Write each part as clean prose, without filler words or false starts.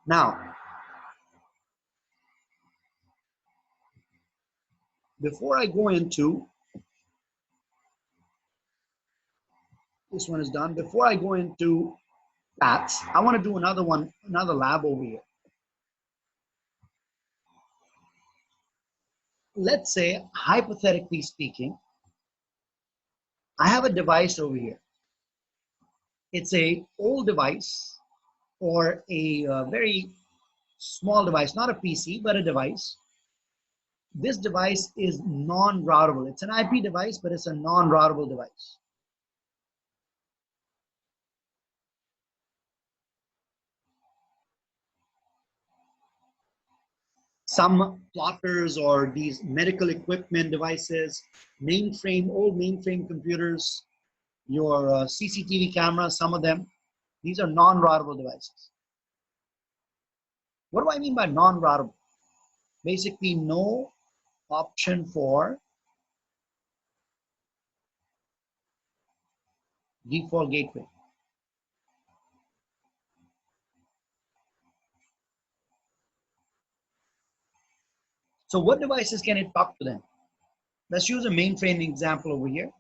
Now, before I go into, this one is done. Before I go into PATS, I want to do another one, another lab over here. Let's say, hypothetically speaking, I have a device over here. It's a old device or a very small device, not a PC, but a device. This device is non-routable. It's an IP device, but it's a non-routable device. Some plotters or these medical equipment devices, mainframe, old mainframe computers, your CCTV cameras, some of them, these are non-routable devices. What do I mean by non-routable? Basically, no option for default gateway. So what devices can it talk to them? Let's use a mainframe example over here.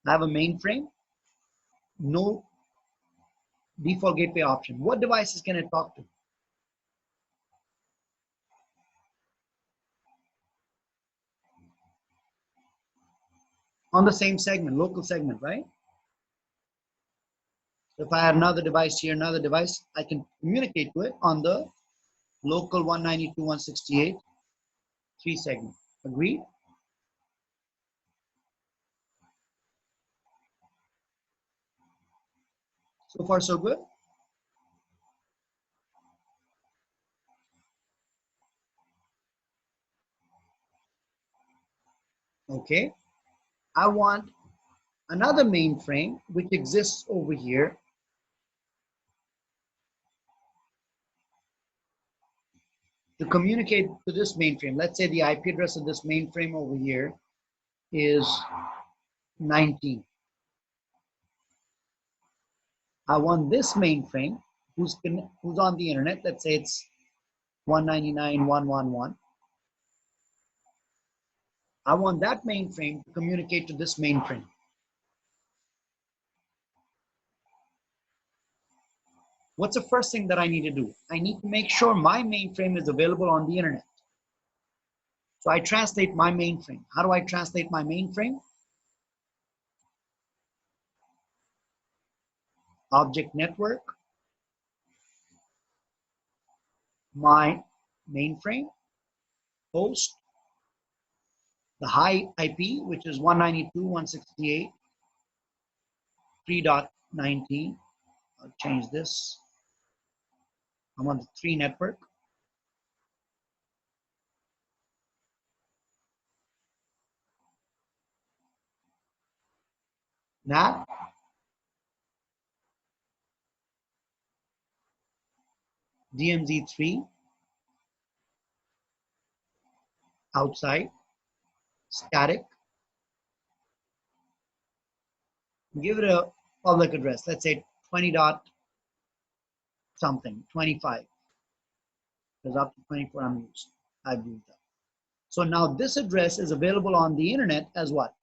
I have a mainframe, no default gateway option. What devices can it talk to? On the same segment, local segment, right? So if I have another device here, another device, I can communicate to it on the local 192.168.3 segment. Agreed? So far, so good? Okay. I want another mainframe which exists over here to communicate to this mainframe. Let's say the IP address of this mainframe over here is 19. I want this mainframe who's on the internet. Let's say it's 199.111. I want that mainframe to communicate to this mainframe. What's the first thing that I need to do? I need to make sure my mainframe is available on the internet. So I translate my mainframe. How do I translate my mainframe? Object network, my mainframe, host, the high IP, which is 192.168.3.19. I'll change this. I'm on the 3 network. NAT, DMZ3, outside, static. Give it a public address. Let's say 20 dot something, 25. Because up to 24 I've used that. So now this address is available on the internet as what?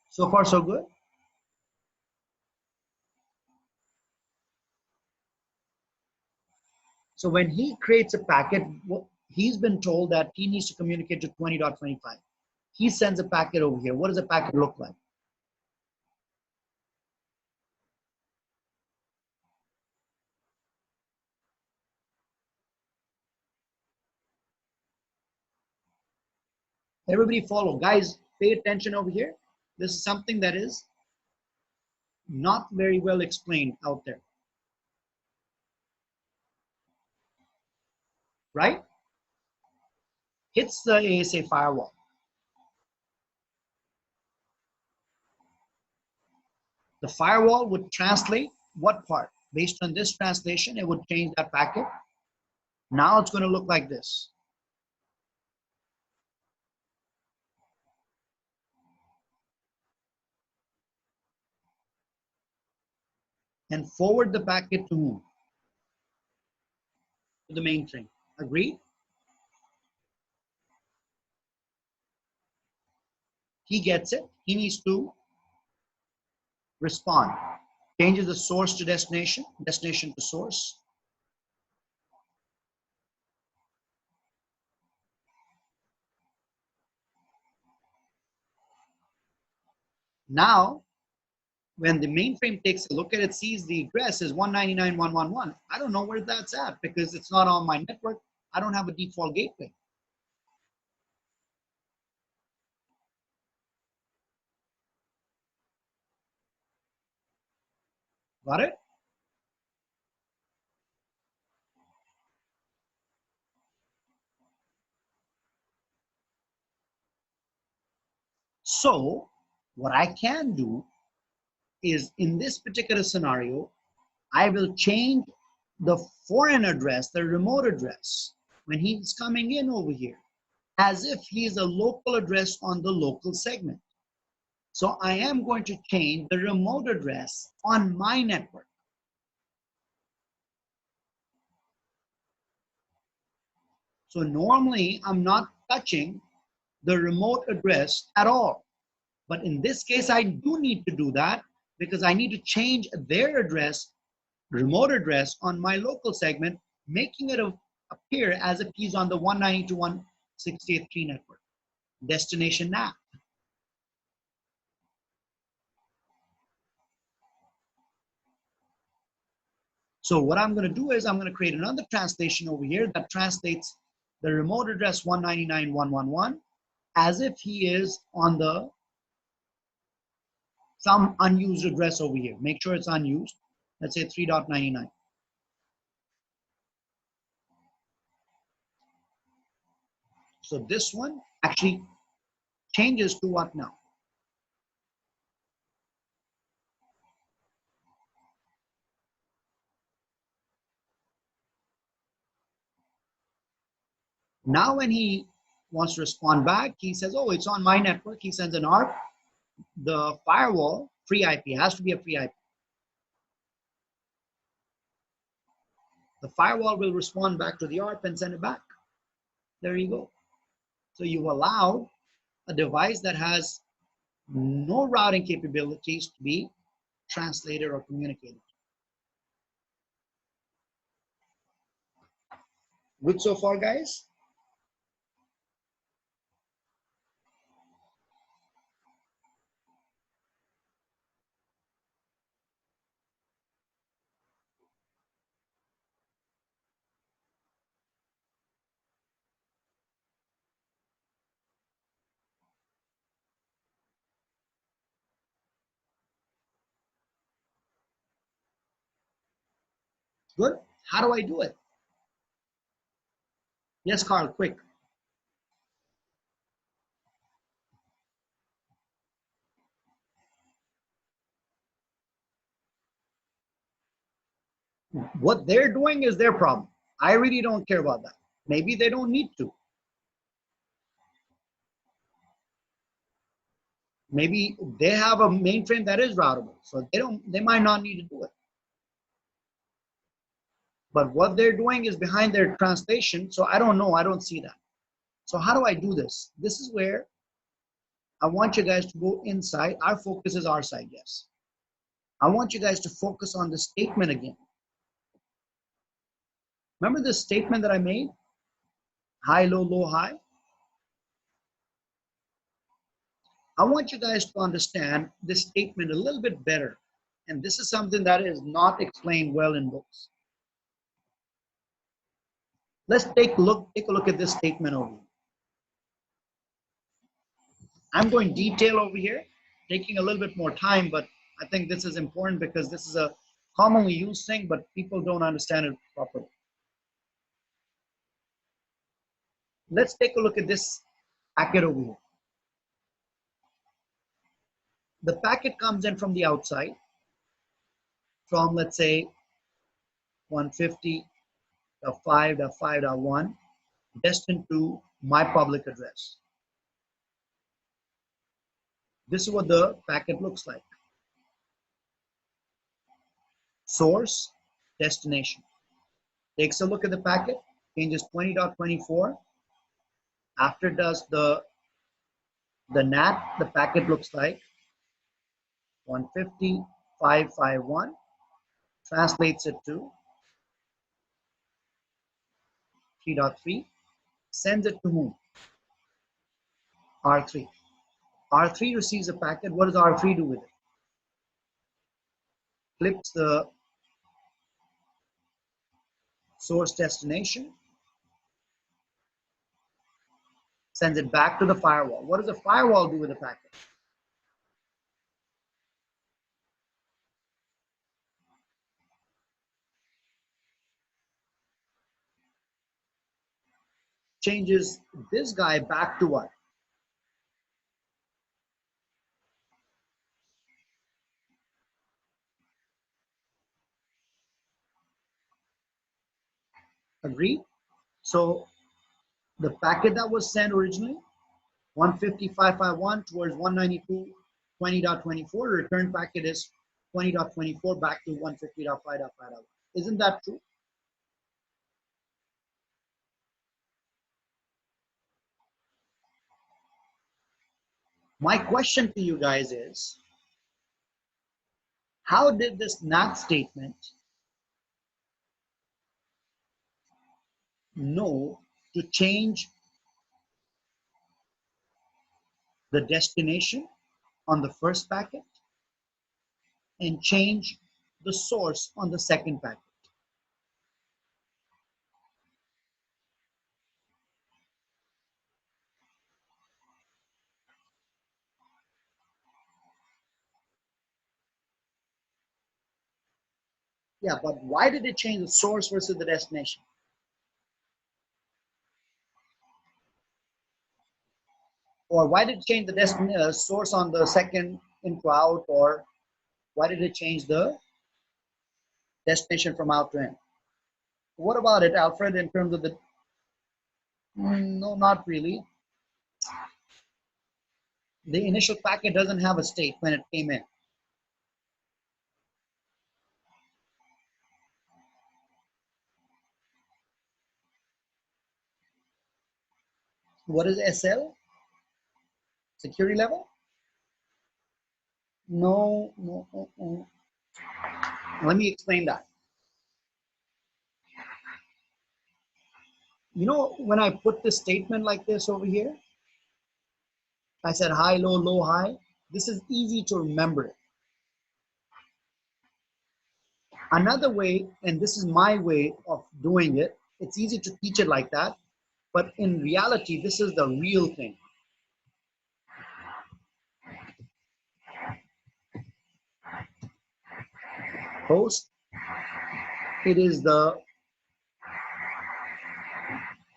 So far, so good? So when he creates a packet, he's been told that he needs to communicate to 20.25. He sends a packet over here. What does a packet look like? Everybody follow. Guys, pay attention over here. This is something that is not very well explained out there. Right? Hits the ASA firewall. The firewall would translate what part? Based on this translation, it would change that packet. Now it's going to look like this. and forward the packet to whom? To the mainframe. Agreed? He gets it. He needs to respond. Changes the source to destination, destination to source. Now, when the mainframe takes a look at it, sees the address is 199.111. I don't know where that's at because it's not on my network. I don't have a default gateway. Got it? So what I can do is in this particular scenario, I will change the foreign address, the remote address, when he's coming in over here, as if he's a local address on the local segment. So I am going to change the remote address on my network. So normally I'm not touching the remote address at all. But in this case, I do need to do that because I need to change their address, remote address on my local segment, making it appear as if he's on the 192.168.3 network. Destination NAT. So what I'm going to do is I'm going to create another translation over here that translates the remote address 199.111 as if he is on the some unused address over here. Make sure it's unused. Let's say 3.99. So this one actually changes to what now? Now when he wants to respond back, he says, oh, it's on my network. He sends an ARP. The firewall, free IP, has to be a free IP. The firewall will respond back to the ARP and send it back. There you go. So you allow a device that has no routing capabilities to be translated or communicated. Good so far, guys? Good. How do I do it? Yes, Carl, quick. What they're doing is their problem. I really don't care about that. Maybe they don't need to. Maybe they have a mainframe that is routable, so they might not need to do it. But what they're doing is behind their translation, so I don't know, I don't see that. So how do I do this? This is where I want you guys to go inside. Our focus is our side, yes. I want you guys to focus on the statement again. Remember the statement that I made? High, low, low, high. I want you guys to understand this statement a little bit better. And this is something that is not explained well in books. Let's take a look at this statement over here. I'm going detail over here, taking a little bit more time, but I think this is important because this is a commonly used thing, but people don't understand it properly. Let's take a look at this packet over here. The packet comes in from the outside, from let's say 150.5.5.1, destined to my public address. This is what the packet looks like. source, destination. Takes a look at the packet, changes 20.24. After it does the NAT, the packet looks like 150.551, translates it to 3.3, sends it to whom? R3. R3 receives a packet. What does R3 do with it? Flips the source destination, sends it back to the firewall. What does the firewall do with the packet? Changes this guy back to what? Agreed? So the packet that was sent originally, 150.551 towards 192.20.24, the return packet is 20.24 back to 150.5.5.1. Isn't that true? My question to you guys is, how did this NAT statement know to change the destination on the first packet and change the source on the second packet? Yeah, but why did it change the source versus the destination? Or why did it change the source on the second info out? Or why did it change the destination from out to in? What about it, Alfred, in terms of the... No, not really. The initial packet doesn't have a state when it came in. What is SL? Security level? No, no, no, no. Let me explain that. You know, when I put this statement like this over here, I said high, low, high. This is easy to remember. Another way, and this is my way of doing it, it's easy to teach it like that, but in reality, this is the real thing. Host, it is the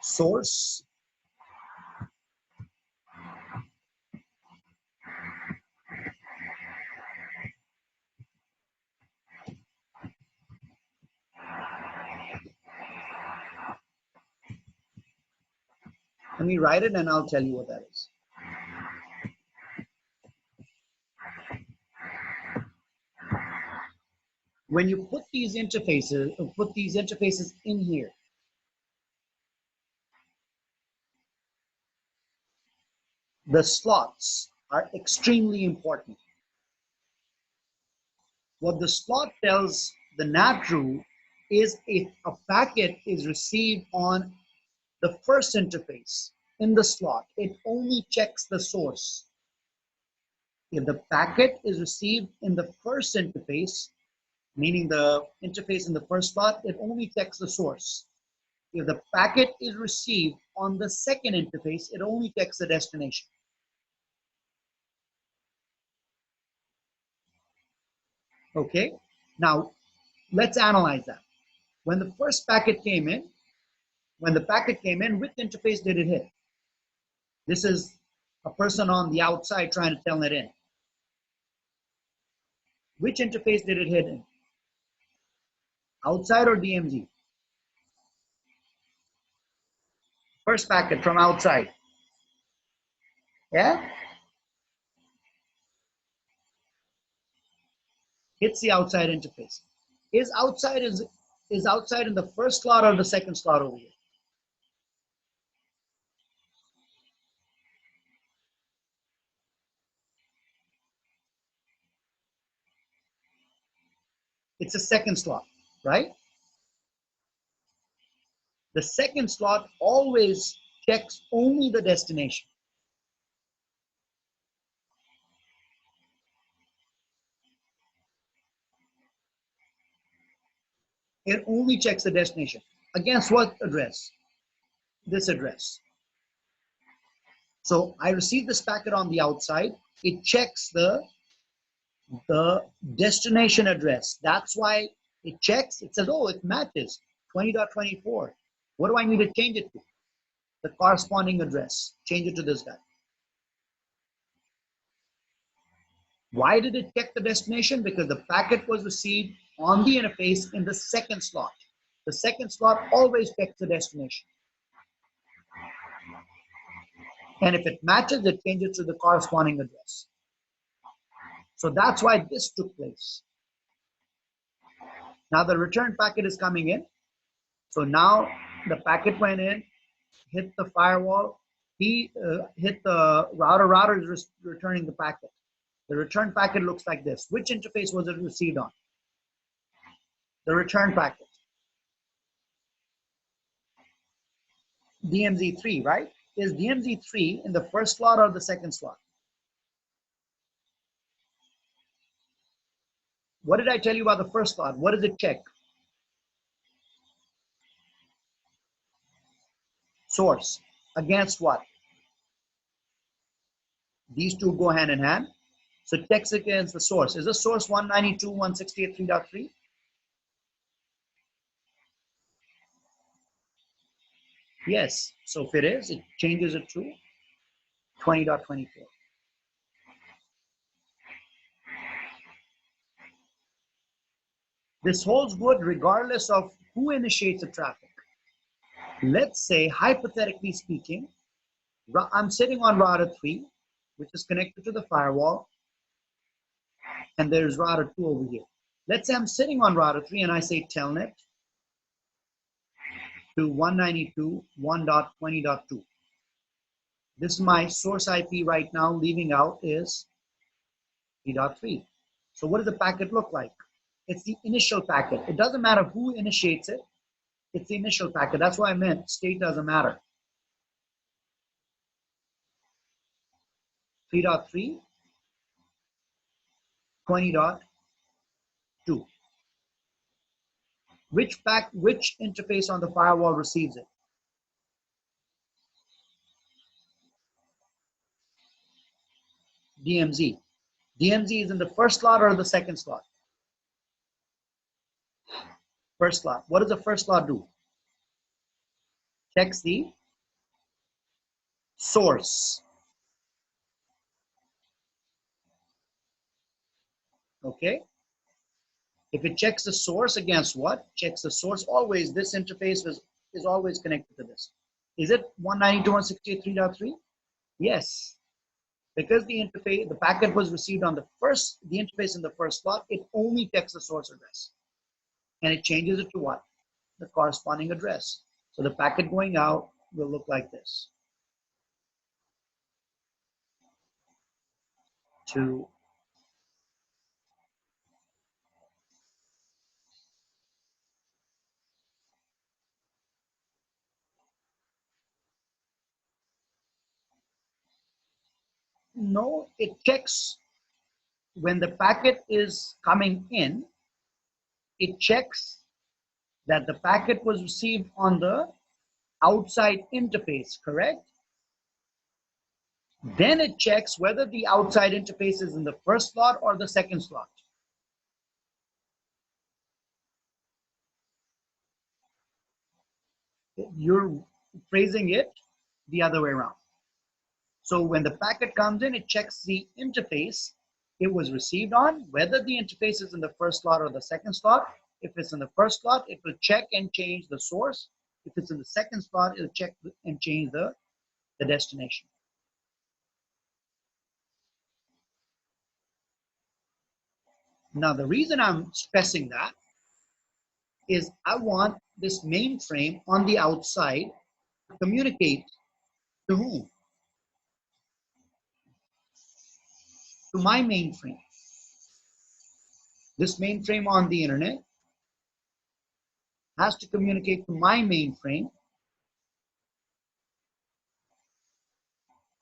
source, let me write it and I'll tell you what that is. When you put these interfaces in here, the slots are extremely important. What the slot tells the NAT rule is if a packet is received on the first interface in the slot, it only checks the source. If the packet is received in the first interface, meaning the interface in the first slot, it only checks the source. If the packet is received on the second interface, it only checks the destination. Okay, now let's analyze that. When the first packet came in, which interface did it hit? This is a person on the outside trying to tell it in. Which interface did it hit in? Outside or DMZ? First packet from outside. Yeah? Hits the outside interface. Is outside in the first slot or the second slot over here? It's a second slot, right? The second slot always checks only the destination. It only checks the destination. Against what address? This address. So I receive this packet on the outside. It checks the destination address. That's why it checks. It says, oh, it matches 20.24. What do I need to change it to? The corresponding address. Change it to this guy. Why did it check the destination? Because the packet was received on the interface in the second slot. The second slot always checks the destination. And if it matches, it changes to the corresponding address. So that's why this took place. Now the return packet is coming in. So now the packet went in, hit the firewall, he hit the router. Router is returning the packet. The return packet looks like this. Which interface was it received on? The return packet. DMZ3, right? Is DMZ3 in the first slot or the second slot? What did I tell you about the first slot? What does it check? Source. Against what? These two go hand in hand. So it checks against the source. Is the source 192.168.3.3? Yes. So if it is, it changes it to 20.24. This holds good regardless of who initiates the traffic. Let's say, hypothetically speaking, I'm sitting on router 3, which is connected to the firewall, and there's router 2 over here. Let's say I'm sitting on router 3 and I say telnet to 192.1.20.2. This is my source IP right now. Leaving out is 3.3. So what does the packet look like? It's the initial packet. It doesn't matter who initiates it. It's the initial packet. That's why I meant state doesn't matter. 3.3, 20.2. Which interface on the firewall receives it? DMZ. DMZ is in the first slot or the second slot? First slot. What does the first slot do? Checks the source. Okay. If it checks the source against what? Checks the source always. This interface is always connected to this. Is it 192.168.3.3? Yes. Because the packet was received on the interface in the first slot, it only checks the source address. And it changes it to what? The corresponding address. So the packet going out will look like this. No, it checks when the packet is coming in, it checks that the packet was received on the outside interface, correct? Then it checks whether the outside interface is in the first slot or the second slot. You're phrasing it the other way around. So when the packet comes in, it checks the interface it was received on, whether the interface is in the first slot or the second slot. If it's in the first slot, it will check and change the source. If it's in the second slot, it'll check and change the destination. Now, the reason I'm stressing that is I want this mainframe on the outside to communicate to whom? To my mainframe. This mainframe on the internet has to communicate to my mainframe.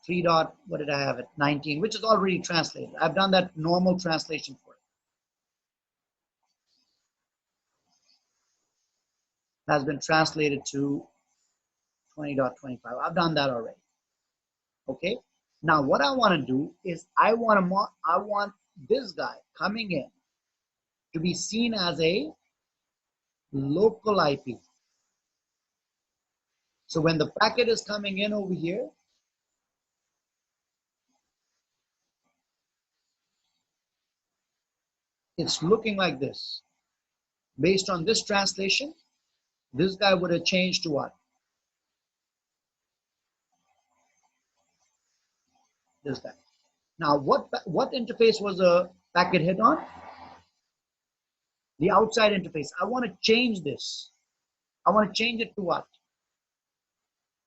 3 dot, what did I have it? 19, which is already translated. I've done that normal translation for it. Has been translated to 20.25. I've done that already. Okay. Now what I want to do is I want this guy coming in to be seen as a local IP. So when the packet is coming in over here, it's looking like this. Based on this translation, this guy would have changed to what? This guy. Now, what interface was a packet hit on? The outside interface. I want to change this. I want to change it to what?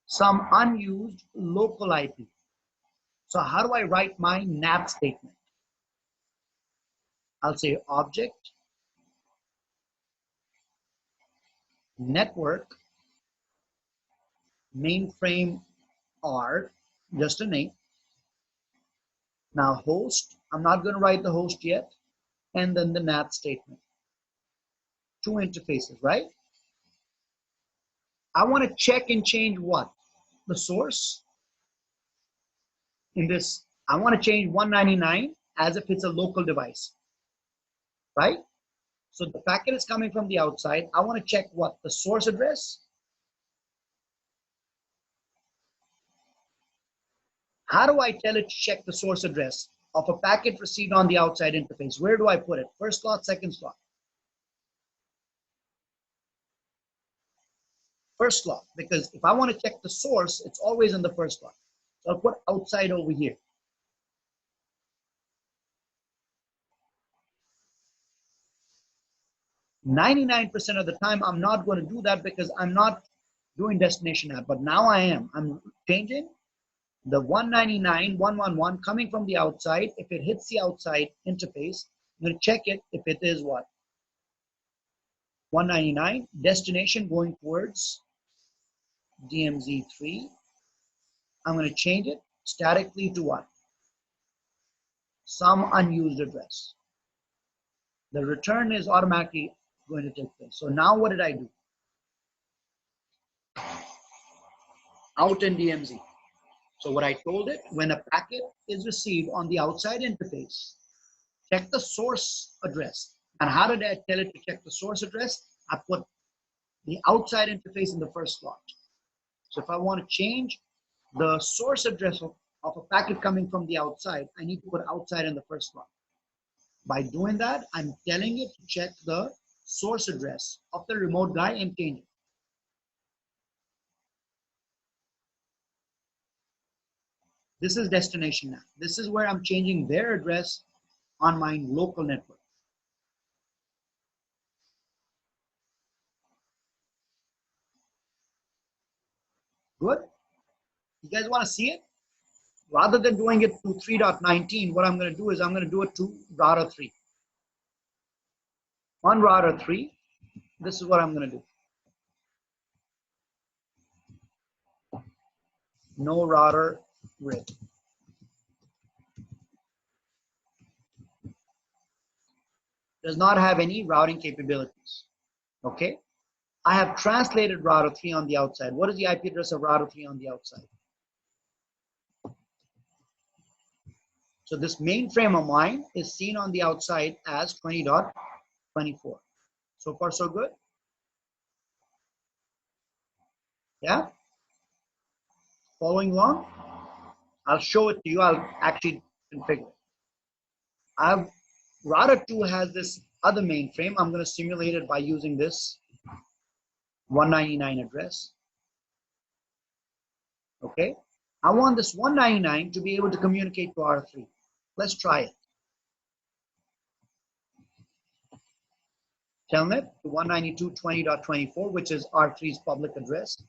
Some unused local IP. So how do I write my NAT statement? I'll say object, network, mainframe R, just a name. Now host, I'm not going to write the host yet. And then the NAT statement. Two interfaces, right? I want to check and change what? The source. In this, I want to change 199 as if it's a local device, right? So the packet is coming from the outside. I want to check what? The source address. How do I tell it to check the source address of a packet received on the outside interface? Where do I put it? First slot, second slot? First slot, because if I want to check the source, it's always in the first slot. So I'll put outside over here. 99% of the time, I'm not going to do that because I'm not doing Destination NAT, but now I am. I'm changing the 199.111 coming from the outside. If it hits the outside interface, I'm going to check it if it is what? 199, destination going towards DMZ3. I'm going to change it statically to what? Some unused address. The return is automatically going to take place. So now what did I do? Out in DMZ. So what I told it, when a packet is received on the outside interface, check the source address. And how did I tell it to check the source address? I put the outside interface in the first slot. So if I want to change the source address of a packet coming from the outside, I need to put outside in the first slot. By doing that, I'm telling it to check the source address of the remote guy and change it. This is Destination NAT. This is where I'm changing their address on my local network. Good? You guys want to see it? Rather than doing it to 3.19, what I'm going to do is I'm going to do it to router 3. On router 3, this is what I'm going to do. No router RIP. Does not have any routing capabilities. Okay? I have translated router 3 on the outside. What is the IP address of router 3 on the outside? So this mainframe of mine is seen on the outside as 20.24. So far, so good? Yeah? Following along? I'll show it to you. I'll actually configure it. Router 2 has this other mainframe. I'm going to simulate it by using this 199 address. Okay? I want this 199 to be able to communicate to R3. Let's try it. telnet to 192.20.24, which is R3's public address.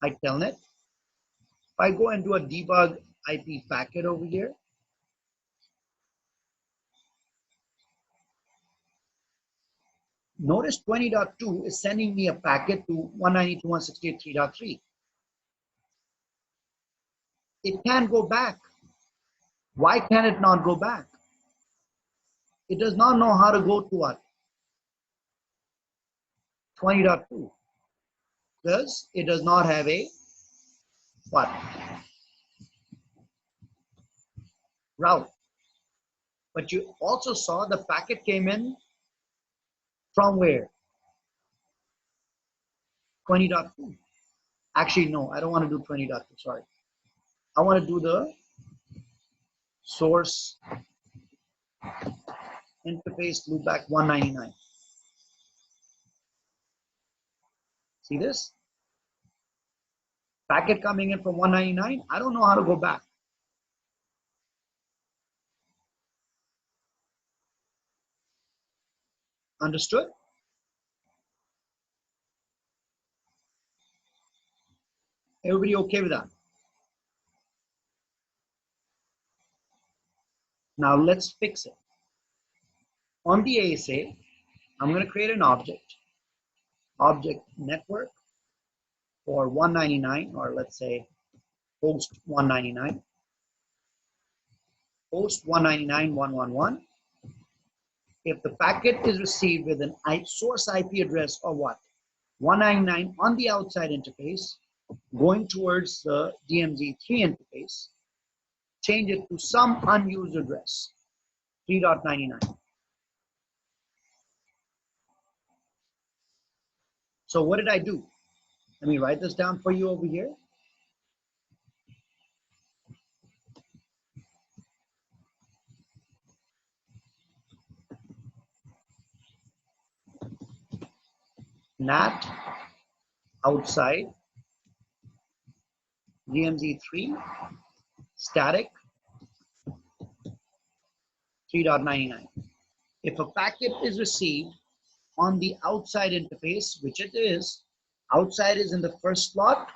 I telnet. If I go and do a debug IP packet over here, notice 20.2 is sending me a packet to 192.168.3.3. It can't go back. Why can it not go back? It does not know how to go to what? 20.2. Because it does not have a what? Route. But you also saw the packet came in from where? 20.2. Actually, no, I don't want to do 20.2, sorry. I want to do the source interface loopback 199. See this? Packet coming in from 199. I don't know how to go back. Understood? Everybody okay with that? Now let's fix it. On the ASA, I'm going to create an object network for 199, or let's say host 199, host 199.111. If the packet is received with an source IP address of what? 199 on the outside interface, going towards the DMZ3 interface, change it to some unused address, 3.99. So what did I do? Let me write this down for you over here. NAT outside DMZ3 static 3.99. If a packet is received on the outside interface, which it is, outside is in the first slot,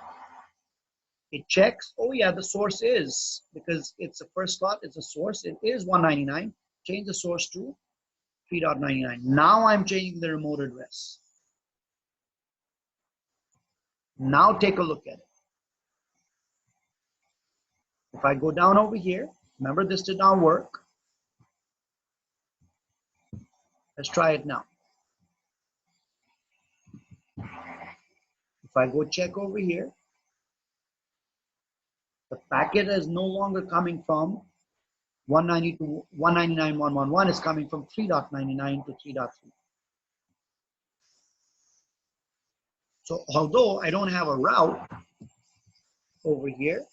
it checks, oh yeah, the source is, because it's the first slot, it's a source, it is 199, change the source to 3.99. Now I'm changing the remote address. Now take a look at it. If I go down over here, remember this did not work. Let's try it now. If I go check over here, the packet is no longer coming from 199.111, is coming from 3.99 to 3.3. So although I don't have a route over here,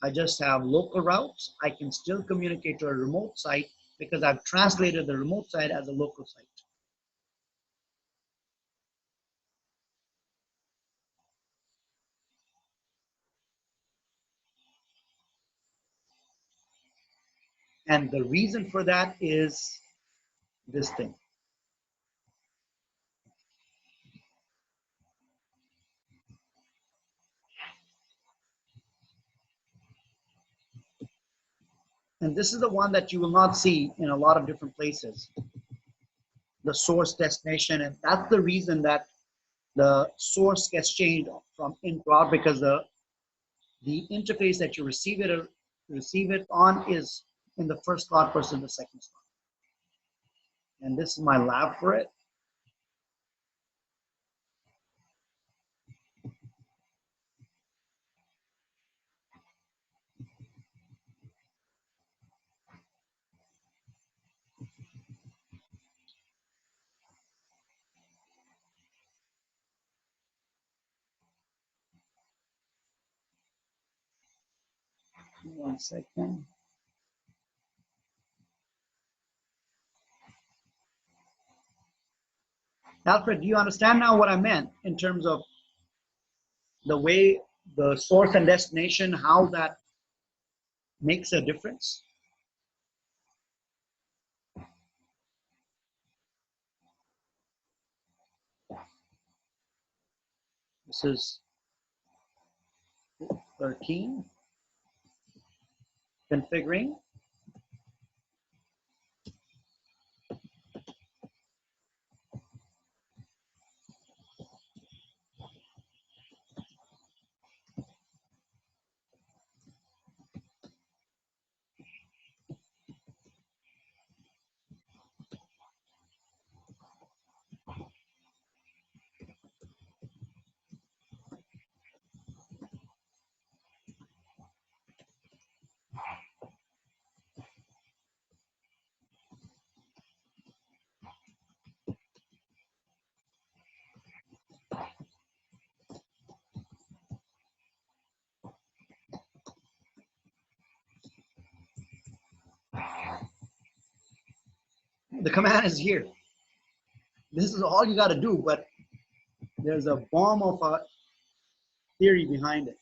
I just have local routes, I can still communicate to a remote site because I've translated the remote site as a local site. And the reason for that is this thing. And this is the one that you will not see in a lot of different places. The source destination, and that's the reason that the source gets changed from in to out, because the interface that you receive it on is in the first slot versus the second slot. And this is my lab for it. One second. Alfred, do you understand now what I meant in terms of the way the source and destination, how that makes a difference? This is 13. Configuring. The command is here. This is all you got to do, but there's a bomb of a theory behind it.